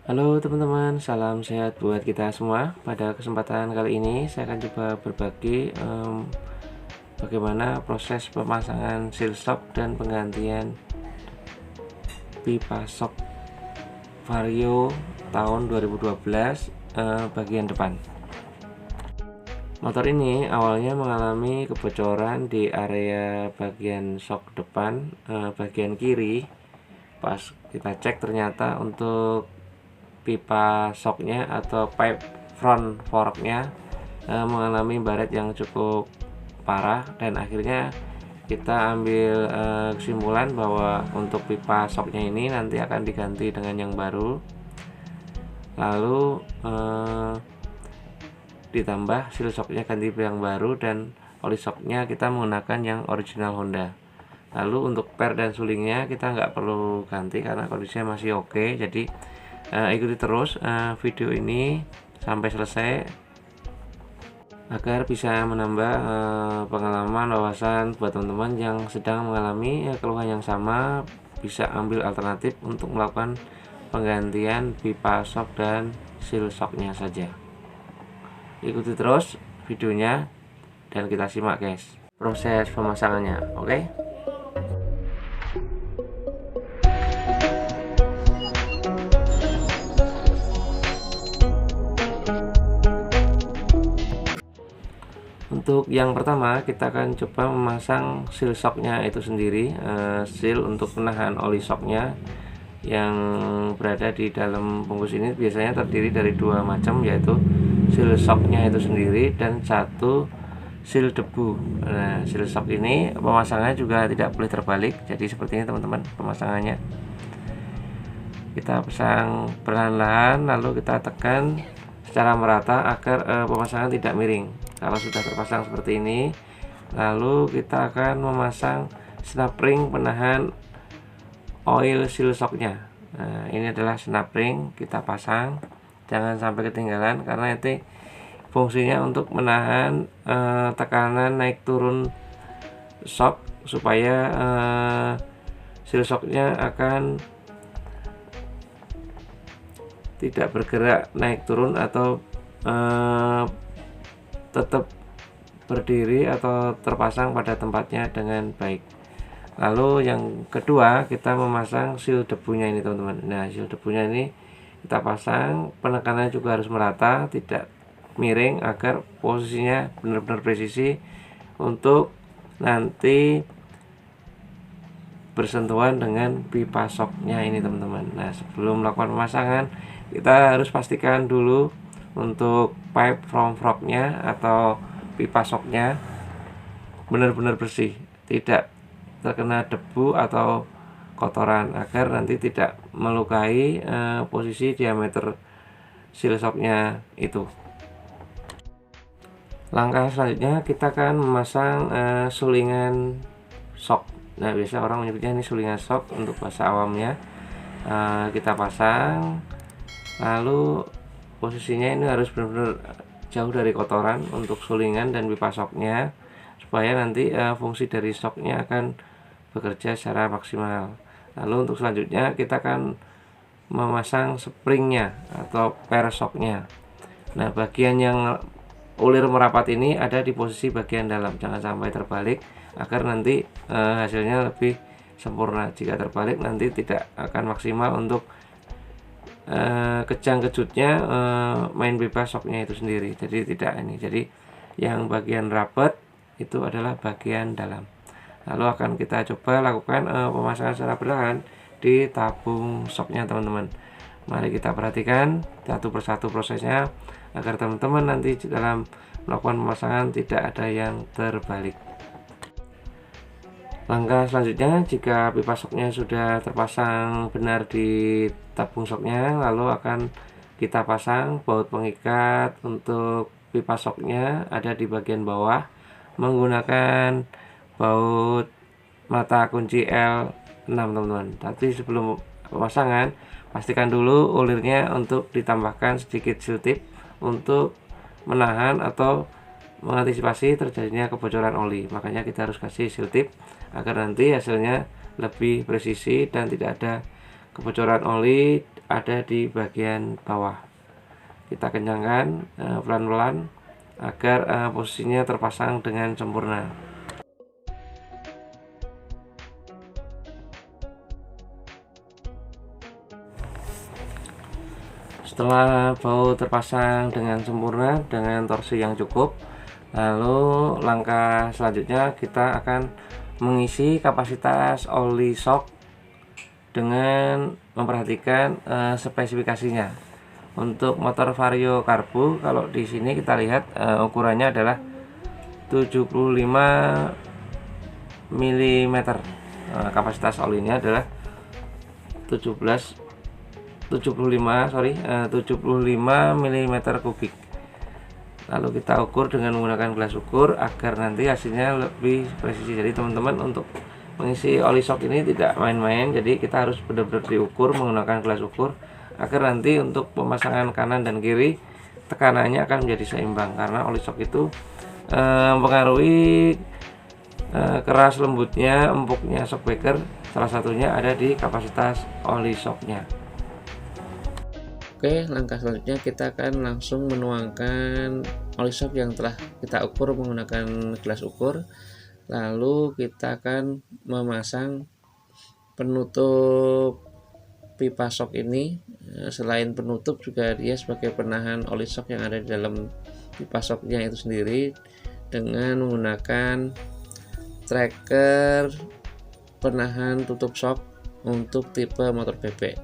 Halo teman-teman, salam sehat buat kita semua. Pada kesempatan kali ini saya akan coba berbagi bagaimana proses pemasangan seal shock dan penggantian pipa shock Vario tahun 2012 bagian depan. Motor ini awalnya mengalami kebocoran di area bagian shock depan bagian kiri. Pas kita cek ternyata untuk pipa shocknya atau pipe front forknya mengalami baret yang cukup parah, dan akhirnya kita ambil kesimpulan bahwa untuk pipa shocknya ini nanti akan diganti dengan yang baru, lalu ditambah seal shocknya ganti yang baru, dan oli shocknya kita menggunakan yang original Honda. Lalu untuk per dan sulingnya kita nggak perlu ganti karena kondisinya masih oke. Jadi ikuti terus video ini sampai selesai agar bisa menambah pengalaman wawasan buat teman-teman yang sedang mengalami keluhan yang sama, bisa ambil alternatif untuk melakukan penggantian pipa shock dan seal shocknya saja. Ikuti terus videonya dan kita simak guys proses pemasangannya. Oke? Untuk yang pertama kita akan coba memasang seal shocknya itu sendiri. Seal untuk menahan oli shocknya yang berada di dalam bungkus ini biasanya terdiri dari dua macam, yaitu seal shocknya itu sendiri dan satu seal debu. Nah, seal shock ini pemasangannya juga tidak boleh terbalik, jadi seperti ini teman-teman pemasangannya. Kita pasang perlahan-lahan lalu kita tekan secara merata agar pemasangan tidak miring. Kalau sudah terpasang seperti ini, lalu kita akan memasang snap ring penahan oil seal shocknya. Nah, ini adalah snap ring, kita pasang, jangan sampai ketinggalan karena nanti fungsinya untuk menahan tekanan naik turun shock supaya seal shocknya akan tidak bergerak naik turun atau tetap berdiri atau terpasang pada tempatnya dengan baik. Lalu yang kedua kita memasang seal debunya ini teman-teman. Nah, seal debunya ini kita pasang, penekanannya juga harus merata, tidak miring agar posisinya benar-benar presisi untuk nanti bersentuhan dengan pipa shocknya ini teman-teman. Nah, sebelum melakukan pemasangan kita harus pastikan dulu untuk pipe from forknya atau pipa shocknya benar-benar bersih, tidak terkena debu atau kotoran, agar nanti tidak melukai posisi diameter seal shocknya itu. Langkah selanjutnya kita akan memasang sulingan shock. Nah, biasa orang menyebutnya ini sulingan shock untuk bahasa awamnya. Kita pasang, lalu posisinya ini harus benar-benar jauh dari kotoran untuk sulingan dan pipa shocknya, supaya nanti fungsi dari shocknya akan bekerja secara maksimal. Lalu untuk selanjutnya kita akan memasang springnya atau per shocknya. Nah, bagian yang ulir merapat ini ada di posisi bagian dalam, jangan sampai terbalik agar nanti hasilnya lebih sempurna. Jika terbalik nanti tidak akan maksimal untuk kejang-kejutnya main pipa shocknya itu sendiri. Jadi tidak ini. Jadi yang bagian rapat itu adalah bagian dalam. Lalu akan kita coba lakukan pemasangan secara perlahan di tabung shocknya teman-teman. Mari kita perhatikan satu persatu prosesnya agar teman-teman nanti dalam melakukan pemasangan tidak ada yang terbalik. Langkah selanjutnya, jika pipa shocknya sudah terpasang benar di tabung shocknya, lalu akan kita pasang baut pengikat untuk pipa shocknya ada di bagian bawah menggunakan baut mata kunci L6 teman-teman. Tapi sebelum pemasangan pastikan dulu ulirnya untuk ditambahkan sedikit seal tip untuk menahan atau mengantisipasi terjadinya kebocoran oli. Makanya kita harus kasih seal tip agar nanti hasilnya lebih presisi dan tidak ada kebocoran oli ada di bagian bawah. Kita kencangkan pelan-pelan agar posisinya terpasang dengan sempurna. Setelah baut terpasang dengan sempurna dengan torsi yang cukup, lalu langkah selanjutnya kita akan mengisi kapasitas oli shock dengan memperhatikan spesifikasinya. Untuk motor Vario Carbo, kalau di sini kita lihat ukurannya adalah 75 mm. Kapasitas olinya adalah 75 mm kubik. Lalu kita ukur dengan menggunakan gelas ukur agar nanti hasilnya lebih presisi. Jadi teman-teman, untuk mengisi oli shock ini tidak main-main, jadi kita harus benar-benar diukur menggunakan gelas ukur agar nanti untuk pemasangan kanan dan kiri tekanannya akan menjadi seimbang, karena oli shock itu mempengaruhi keras lembutnya, empuknya shockbreaker. Salah satunya ada di kapasitas oli shocknya. Oke, langkah selanjutnya kita akan langsung menuangkan oli shock yang telah kita ukur menggunakan gelas ukur. Lalu kita akan memasang penutup pipa shock ini. Selain penutup, juga dia sebagai penahan oli shock yang ada di dalam pipa shocknya itu sendiri, dengan menggunakan tracker penahan tutup shock untuk tipe motor bebek.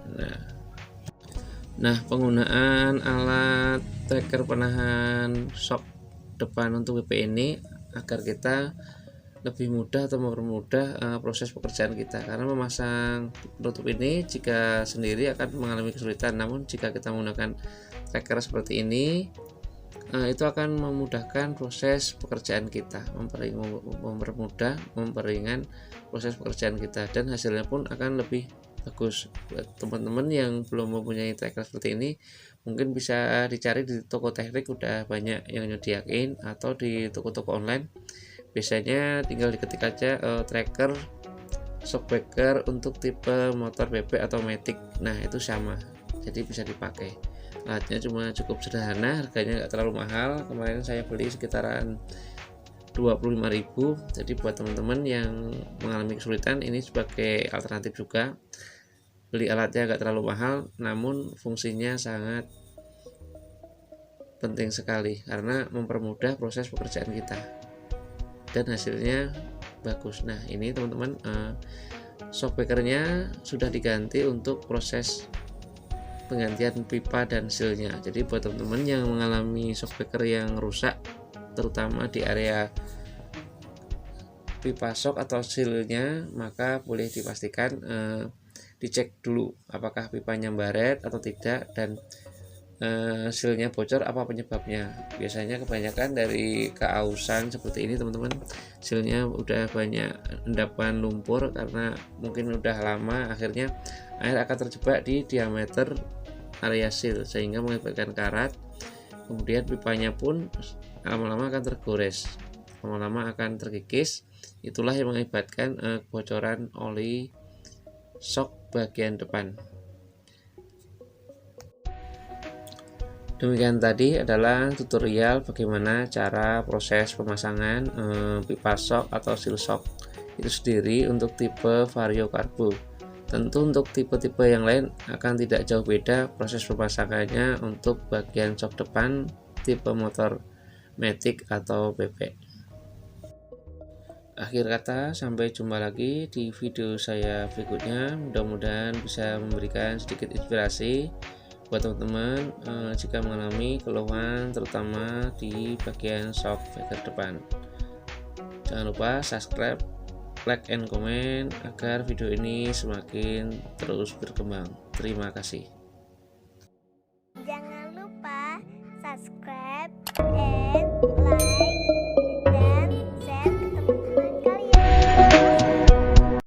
Nah, penggunaan alat tracker penahan shock depan untuk bebek ini agar kita lebih mudah atau mempermudah proses pekerjaan kita, karena memasang penutup ini jika sendiri akan mengalami kesulitan, namun jika kita menggunakan tracker seperti ini itu akan memudahkan proses pekerjaan kita, mempermudah, memperingan proses pekerjaan kita, dan hasilnya pun akan lebih bagus. Buat teman-teman yang belum mempunyai tracker seperti ini, mungkin bisa dicari di toko teknik, udah banyak yang nyediain, atau di toko-toko online. Biasanya tinggal diketik aja tracker shockbreaker untuk tipe motor bebek atau matic. Nah, itu sama, jadi bisa dipakai. Alatnya cuma cukup sederhana, harganya nggak terlalu mahal. Kemarin saya beli sekitaran 25.000. Jadi buat teman-teman yang mengalami kesulitan, ini sebagai alternatif juga. Beli alatnya nggak terlalu mahal, namun fungsinya sangat penting sekali karena mempermudah proses pekerjaan kita dan hasilnya bagus. Nah, ini teman-teman, shockbreakernya sudah diganti untuk proses penggantian pipa dan sealnya. Jadi buat teman-teman yang mengalami shockbreaker yang rusak, terutama di area pipa shock atau sealnya, maka boleh dipastikan dicek dulu apakah pipanya baret atau tidak, dan sealnya bocor apa penyebabnya. Biasanya kebanyakan dari keausan seperti ini teman-teman, sealnya udah banyak endapan lumpur karena mungkin udah lama, akhirnya air akan terjebak di diameter area seal sehingga mengakibatkan karat. Kemudian pipanya pun lama-lama akan tergores, lama-lama akan terkikis. Itulah yang mengakibatkan kebocoran oli shock bagian depan. Demikian tadi adalah tutorial bagaimana cara proses pemasangan pipa shock atau seal shock itu sendiri untuk tipe Vario Carbo. Tentu untuk tipe-tipe yang lain akan tidak jauh beda proses pemasangannya untuk bagian shock depan tipe motor matic atau bebek. Akhir kata, sampai jumpa lagi di video saya berikutnya. Mudah-mudahan bisa memberikan sedikit inspirasi buat teman-teman jika mengalami keluhan terutama di bagian shock breaker depan. Jangan lupa subscribe, like, and comment agar video ini semakin terus berkembang. Terima kasih. Jangan lupa subscribe and like